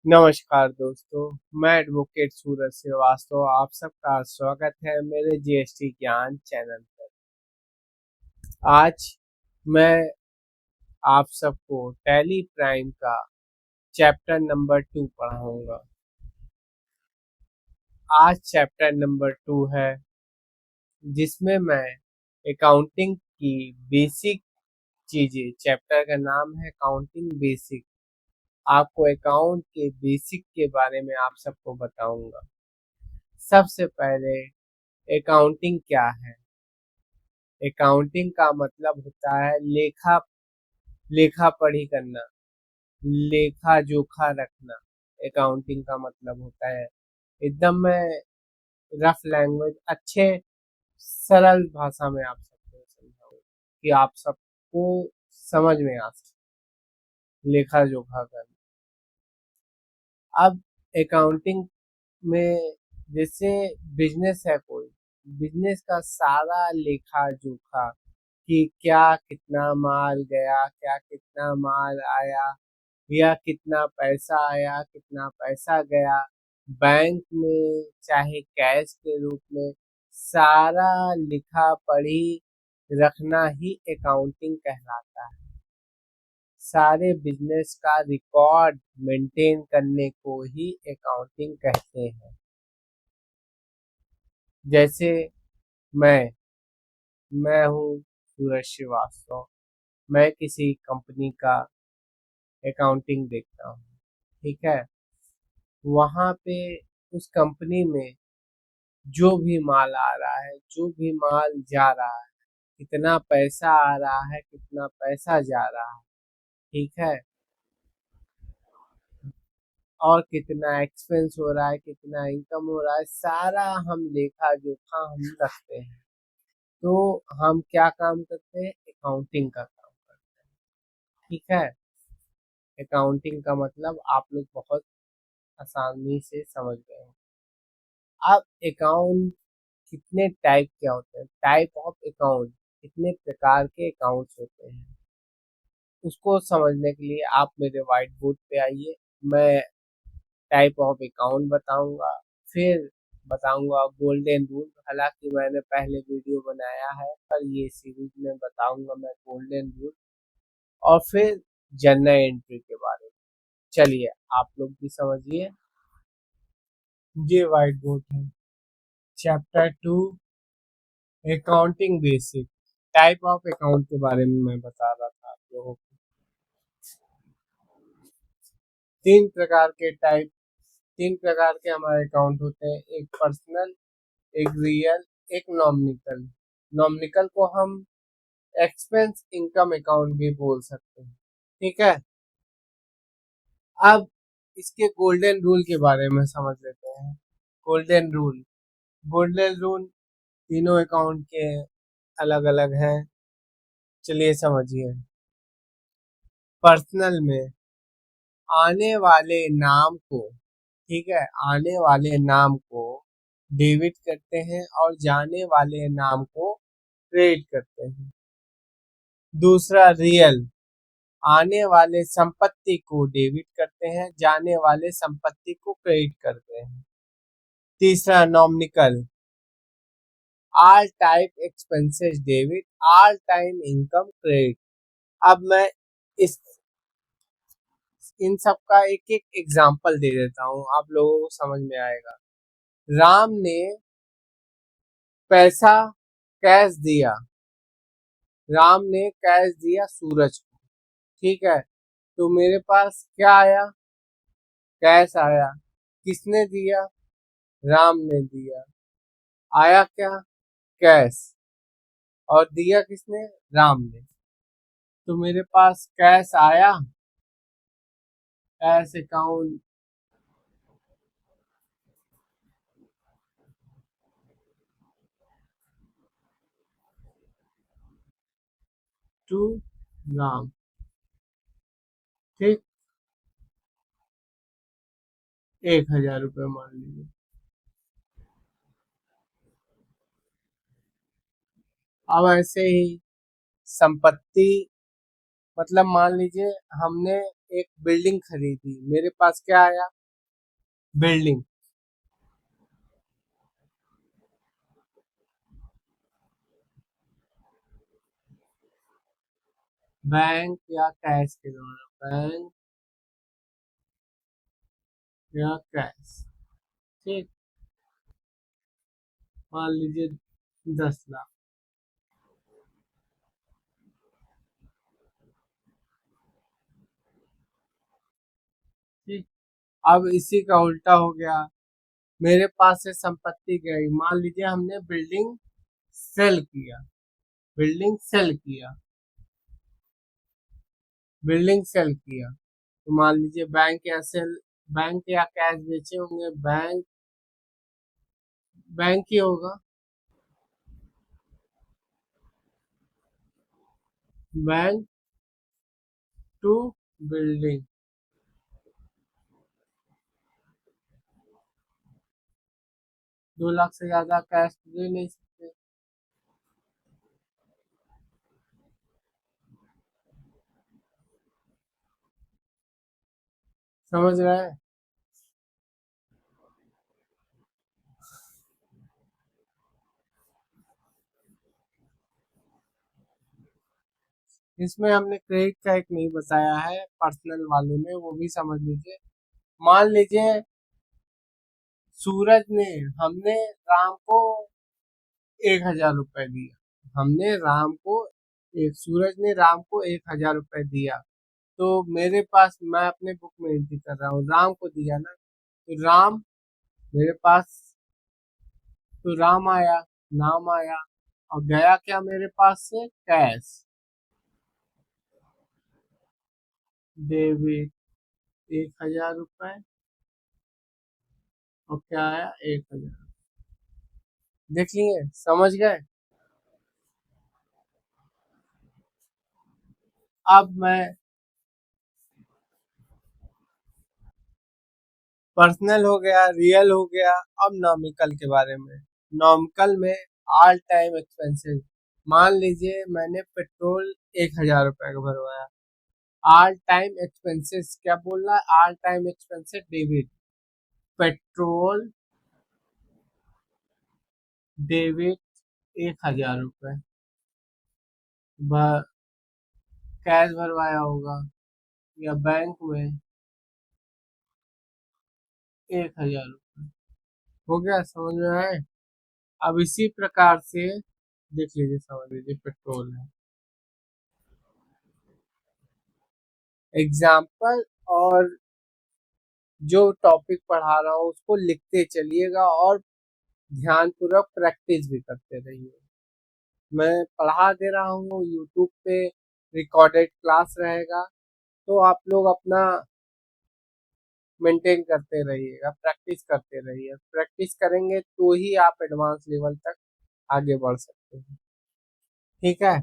नमस्कार दोस्तों, मैं एडवोकेट सूरज श्रीवास्तव आप सबका स्वागत है मेरे जीएसटी ज्ञान चैनल पर। आज मैं आप सबको टैली प्राइम का चैप्टर नंबर 2 पढ़ाऊंगा। आज चैप्टर नंबर 2 है जिसमें मैं अकाउंटिंग की बेसिक चीजें, चैप्टर का नाम है अकाउंटिंग बेसिक। आपको अकाउंट के बेसिक के बारे में आप सबको बताऊंगा। सबसे पहले अकाउंटिंग क्या है? अकाउंटिंग का मतलब होता है लेखा लेखा पढ़ी करना, लेखा जोखा रखना। अकाउंटिंग का मतलब होता है, एकदम मैं रफ लैंग्वेज अच्छे सरल भाषा में आप सबको समझाऊं कि आप सबको समझ में आ सके लेखा जोखा करना। अब अकाउंटिंग में जैसे बिजनेस है, कोई बिजनेस का सारा लेखा जोखा कि क्या कितना माल गया, क्या कितना माल आया, या कितना पैसा आया, कितना पैसा गया, बैंक में चाहे कैश के रूप में, सारा लिखा पढ़ी रखना ही अकाउंटिंग कहलाता है। सारे बिजनेस का रिकॉर्ड मेंटेन करने को ही अकाउंटिंग कहते हैं। जैसे मैं मैं हूँ सूरज श्रीवास्तव, मैं किसी कंपनी का अकाउंटिंग देखता हूँ, ठीक है। वहाँ पे उस कंपनी में जो भी माल आ रहा है, जो भी माल जा रहा है, कितना पैसा आ रहा है, कितना पैसा जा रहा है, ठीक है, और कितना एक्सपेंस हो रहा है, कितना इनकम हो रहा है, सारा हम लेखा जोखा हम रखते हैं। तो हम क्या काम करते हैं? अकाउंटिंग का काम करते हैं, ठीक है। अकाउंटिंग का मतलब आप लोग बहुत आसानी से समझ गए हैं। अब अकाउंट कितने टाइप के होते हैं, टाइप ऑफ अकाउंट, कितने प्रकार के अकाउंट्स होते हैं, उसको समझने के लिए आप मेरे व्हाइट बोर्ड पे आइए। मैं टाइप ऑफ अकाउंट बताऊंगा, फिर बताऊंगा गोल्डन रूल। हालांकि मैंने पहले वीडियो बनाया है, पर ये सीरीज में बताऊंगा मैं गोल्डन रूल, और फिर जर्नल एंट्री के बारे में। चलिए आप लोग भी समझिए। ये व्हाइट बोर्ड है, chapter 2 accounting basic, type of account के बारे में मैं बता रहा था आप लोगों को। तीन प्रकार के टाइप, तीन प्रकार के हमारे अकाउंट होते हैं, एक पर्सनल, एक रियल, एक नॉमिनिकल। नॉमिनिकल को हम एक्सपेंस इनकम अकाउंट भी बोल सकते हैं, ठीक है। अब इसके गोल्डन रूल के बारे में समझ लेते हैं। गोल्डन रूल, गोल्डन रूल तीनों अकाउंट के अलग अलग हैं, चलिए समझिए। पर्सनल में आने वाले नाम को, ठीक है, आने वाले नाम को डेबिट करते हैं और जाने वाले नाम को क्रेडिट करते हैं। दूसरा रियल, आने वाले संपत्ति को डेबिट करते हैं, जाने वाले संपत्ति को क्रेडिट करते हैं। तीसरा nominal, all type expenses debit, all time income credit. अब मैं इस इन सब का एक एक एग्जांपल दे देता हूँ, आप लोगों को समझ में आएगा। राम ने पैसा कैश दिया, राम ने कैश दिया सूरज को, ठीक है। तो मेरे पास क्या आया? कैश आया। किसने दिया? राम ने दिया। आया क्या? कैश। और दिया किसने? राम ने। तो मेरे पास कैश आया, कैश अकाउंट टू राम, ठीक। 1,000 रुपये मान लीजिए। अब ऐसे ही संपत्ति, मतलब मान लीजिए हमने एक बिल्डिंग खरीदी, मेरे पास क्या आया? बिल्डिंग। बैंक या कैश के द्वारा, बैंक या कैश। ठीक, मान लीजिए 10 लाख। ठीक, अब इसी का उल्टा हो गया, मेरे पास से संपत्ति गई, मान लीजिए हमने सेल किया बिल्डिंग सेल किया बिल्डिंग सेल किया, तो मान लीजिए बैंक या कैश बेचे होंगे, बैंक ही होगा। Bank to building. 2 लाख से ज्यादा कैश दे नहीं सकते। समझ रहे हैं? इसमें हमने क्रेडिट का एक नहीं बताया है, पर्सनल वाले में, वो भी समझ लीजिए। मान लीजिए सूरज ने हमने राम को 1,000 रुपए दिया, हमने राम को एक सूरज ने राम को 1,000 रुपए दिया, तो मेरे पास, मैं अपने बुक में एंट्री कर रहा हूँ, राम को दिया ना, तो राम मेरे पास, तो राम आया, नाम आया, और गया क्या मेरे पास से? कैश। डेबिट 1,000 रुपए, और क्या आया? 1,000। देख लिए, समझ गए? अब मैं पर्सनल हो गया, रियल हो गया। अब नॉमिकल के बारे में, नॉमिकल में ऑल टाइम एक्सपेंसेस, मान लीजिए मैंने पेट्रोल 1,000 रुपए का भरवाया, ऑल टाइम एक्सपेंसेस क्या बोल रहा है? All time expenses debit, petrol debit 1,000 रुपए, कैश भरवाया होगा या बैंक में 1,000 रुपए। हो गया, समझ में आए? अब इसी प्रकार से देख लीजिए, समझ लीजिए, पेट्रोल है एग्जाम्पल, और जो टॉपिक पढ़ा रहा हूँ उसको लिखते चलिएगा और ध्यानपूर्वक प्रैक्टिस भी करते रहिए। मैं पढ़ा दे रहा हूँ, यूट्यूब पे रिकॉर्डेड क्लास रहेगा, तो आप लोग अपना मेंटेन करते रहिएगा, प्रैक्टिस करते रहिए, प्रैक्टिस करेंगे तो ही आप एडवांस लेवल तक आगे बढ़ सकते हैं। ठीक है?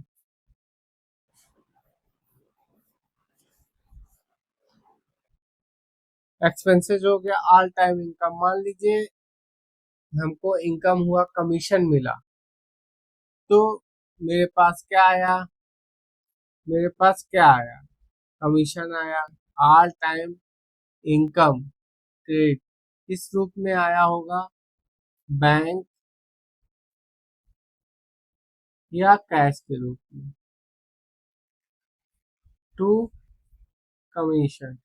एक्सपेंसेस हो गया, ऑल टाइम इनकम, मान लीजिए हमको इनकम हुआ, कमीशन मिला, तो मेरे पास क्या आया? मेरे पास क्या आया? कमीशन आया। ऑल टाइम इनकम क्रेडिट किस रूप में आया होगा? बैंक या कैश के रूप में, टू कमीशन।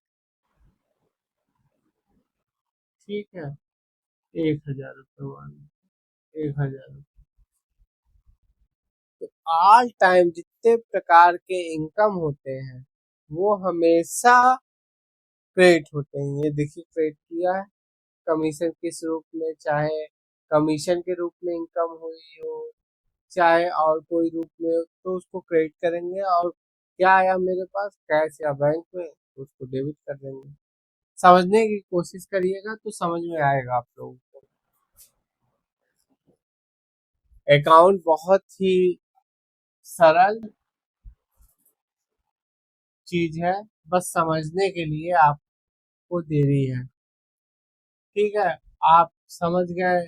ठीक है, 1,000 रुपये मान लो, 1,000 रुपये। तो ऑल टाइम जितने प्रकार के इनकम होते हैं वो हमेशा क्रेडिट होते हैं। ये देखिए, क्रेडिट किया है, कमीशन किस रूप में, चाहे कमीशन के रूप में इनकम हुई हो, चाहे और कोई रूप में हो, तो उसको क्रेडिट करेंगे, और क्या आया मेरे पास? कैश या बैंक में, तो उसको डेबिट कर देंगे। समझने की कोशिश करिएगा तो समझ में आएगा आप लोगों को। अकाउंट बहुत ही सरल चीज है, बस समझने के लिए आपको देरी है। ठीक है, आप समझ गए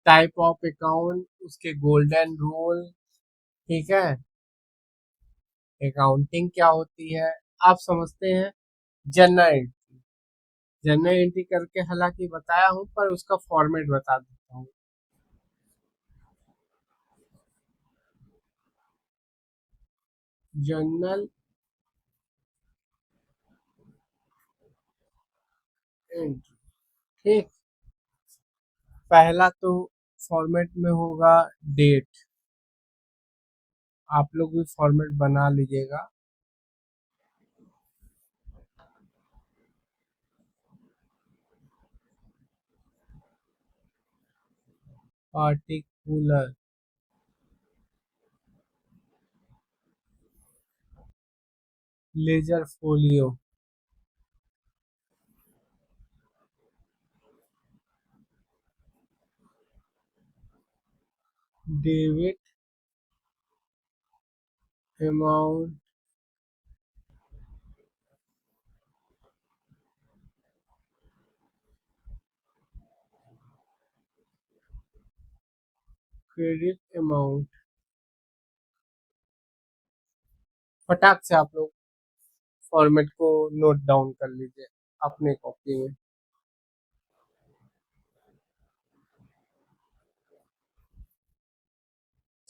टाइप ऑफ अकाउंट, उसके गोल्डन रूल। ठीक है, अकाउंटिंग क्या होती है, आप समझते हैं जर्नल एंट्री। जर्नल एंट्री करके हालांकि बताया हूं, पर उसका फॉर्मेट बता देता हूँ। जर्नल एंट्री, ठीक। पहला तो फॉर्मेट में होगा डेट। आप लोग भी फॉर्मेट बना लीजिएगा। Particular, ledger folio, debit amount, credit amount. फटाक से आप लोग फॉर्मेट को नोट डाउन कर लीजिए अपने कॉपी में।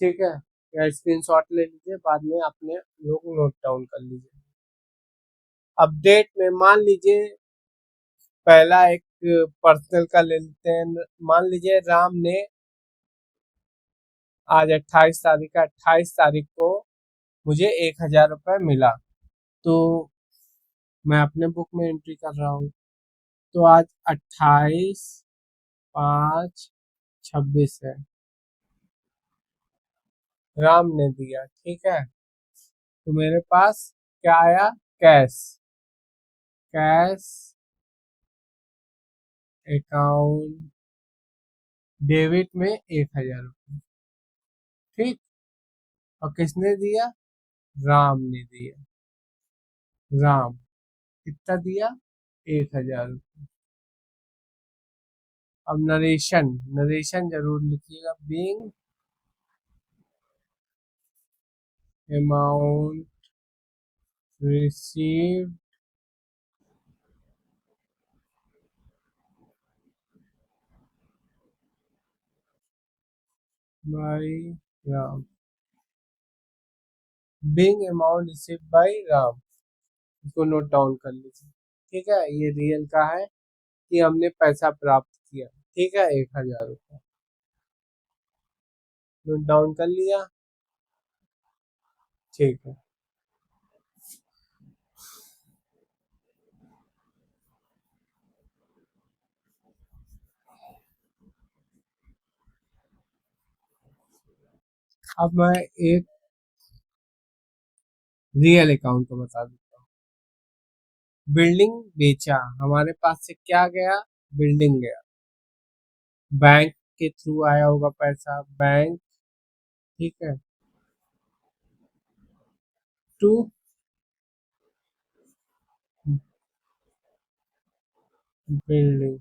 ठीक है, या स्क्रीनशॉट ले लीजिए, बाद में अपने लोग नोट डाउन कर लीजिए। अपडेट में मान लीजिए पहला एक पर्सनल का ले लेते हैं। मान लीजिए राम ने आज 28 तारीख है, 28 तारीख को मुझे 1,000 रुपये मिला। तो मैं अपने बुक में एंट्री कर रहा हूँ। तो आज 28/5/26 है, राम ने दिया, ठीक है। तो मेरे पास क्या आया? कैश। कैश अकाउंट डेबिट में 1,000 रुपये, ठीक। और किसने दिया? राम ने दिया। राम कितना दिया? 1,000 रुपये। अब नरेशन, नरेशन जरूर लिखिएगा। Being amount received by Ram. Being amount received by Ram, इसको नोट डाउन कर लीजिए। ठीक है, ये रियल का है कि हमने पैसा प्राप्त किया। ठीक है, 1,000 रुपये नोट डाउन कर लिया। ठीक है, अब मैं एक रियल अकाउंट को बता देता हूँ। बिल्डिंग बेचा, हमारे पास से क्या गया? बिल्डिंग गया। बैंक के थ्रू आया होगा पैसा, बैंक, ठीक है। टू बिल्डिंग,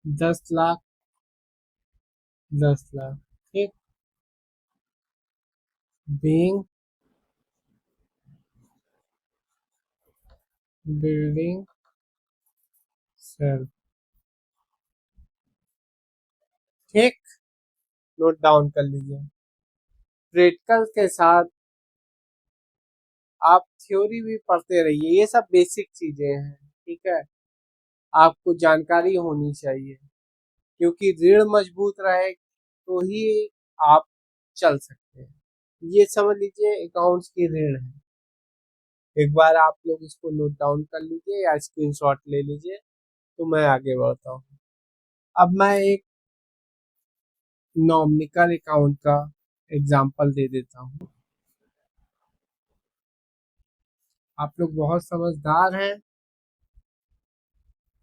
10 लाख, 10 लाख, ठीक। बीइंग बिल्डिंग सेल, ठीक। नोट डाउन कर लीजिए। प्रैक्टिकल के साथ आप थ्योरी भी पढ़ते रहिए, ये सब बेसिक चीजें हैं, ठीक है। आपको जानकारी होनी चाहिए, क्योंकि रीढ़ मजबूत रहे तो ही आप चल सकते हैं। ये समझ लीजिए अकाउंट्स की रीढ़ है। एक बार आप लोग इसको नोट डाउन कर लीजिए या स्क्रीनशॉट ले लीजिए, तो मैं आगे बढ़ता हूँ। अब मैं एक नॉमिकल अकाउंट का एग्जांपल दे देता हूँ। आप लोग बहुत समझदार हैं,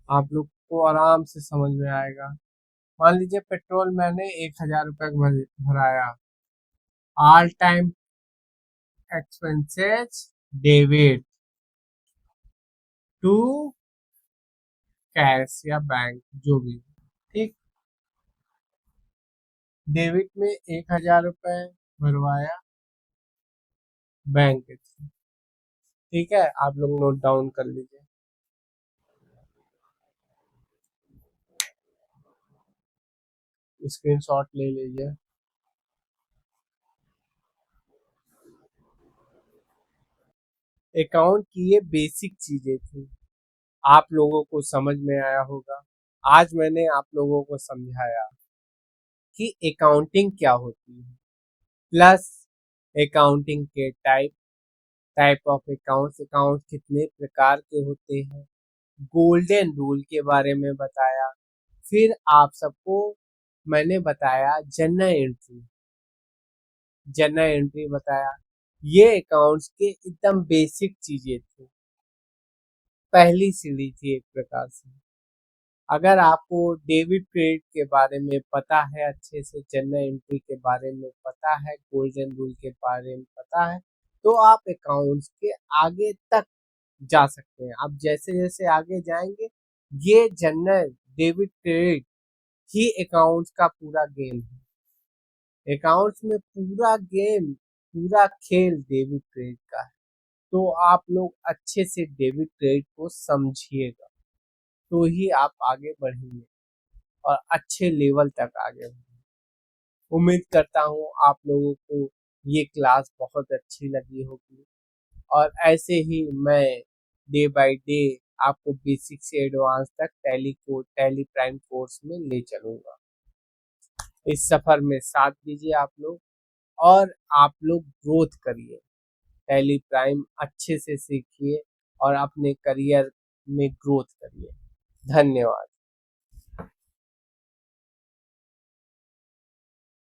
आप लोग को आराम से समझ में आएगा। मान लीजिए पेट्रोल मैंने 1,000 रुपये भराया। All time expenses debit to cash या बैंक, जो भी, ठीक। डेबिट में 1,000 रुपये भरवाया, बैंक के थ्रू। ठीक है, आप लोग नोट डाउन कर लीजिए। स्क्रीनशॉट ले लीजिए। अकाउंट की ये बेसिक चीजें थी, आप लोगों को समझ में आया होगा। आज मैंने आप लोगों को समझाया कि अकाउंटिंग क्या होती है, प्लस अकाउंटिंग के टाइप ऑफ अकाउंट्स, अकाउंट कितने प्रकार के होते हैं, गोल्डन रूल के बारे में बताया। फिर आप सबको मैंने बताया जर्नल एंट्री बताया। ये अकाउंट्स के एकदम बेसिक चीजें थी, पहली सीढ़ी थी एक प्रकार से। अगर आपको डेबिट क्रेडिट के बारे में पता है, अच्छे से जर्नल एंट्री के बारे में पता है, गोल्डन रूल के बारे में पता है, तो आप अकाउंट्स के आगे तक जा सकते हैं। आप जैसे जैसे आगे जाएंगे, ये जर्नल डेबिट क्रेडिट ही अकाउंट्स का पूरा गेम है। अकाउंट्स में पूरा गेम, पूरा खेल डेबिट क्रेडिट का है। तो आप लोग अच्छे से डेबिट क्रेडिट को समझिएगा, तो ही आप आगे बढ़ेंगे और अच्छे लेवल तक आगे बढ़ेंगे। उम्मीद करता हूँ आप लोगों को ये क्लास बहुत अच्छी लगी होगी, और ऐसे ही मैं डे बाय डे आपको बेसिक से एडवांस तक टैली प्राइम कोर्स में ले चलूंगा। इस सफर में साथ दीजिए आप लोग, और आप लोग ग्रोथ करिए, टैली प्राइम अच्छे से सीखिए और अपने करियर में ग्रोथ करिए। धन्यवाद।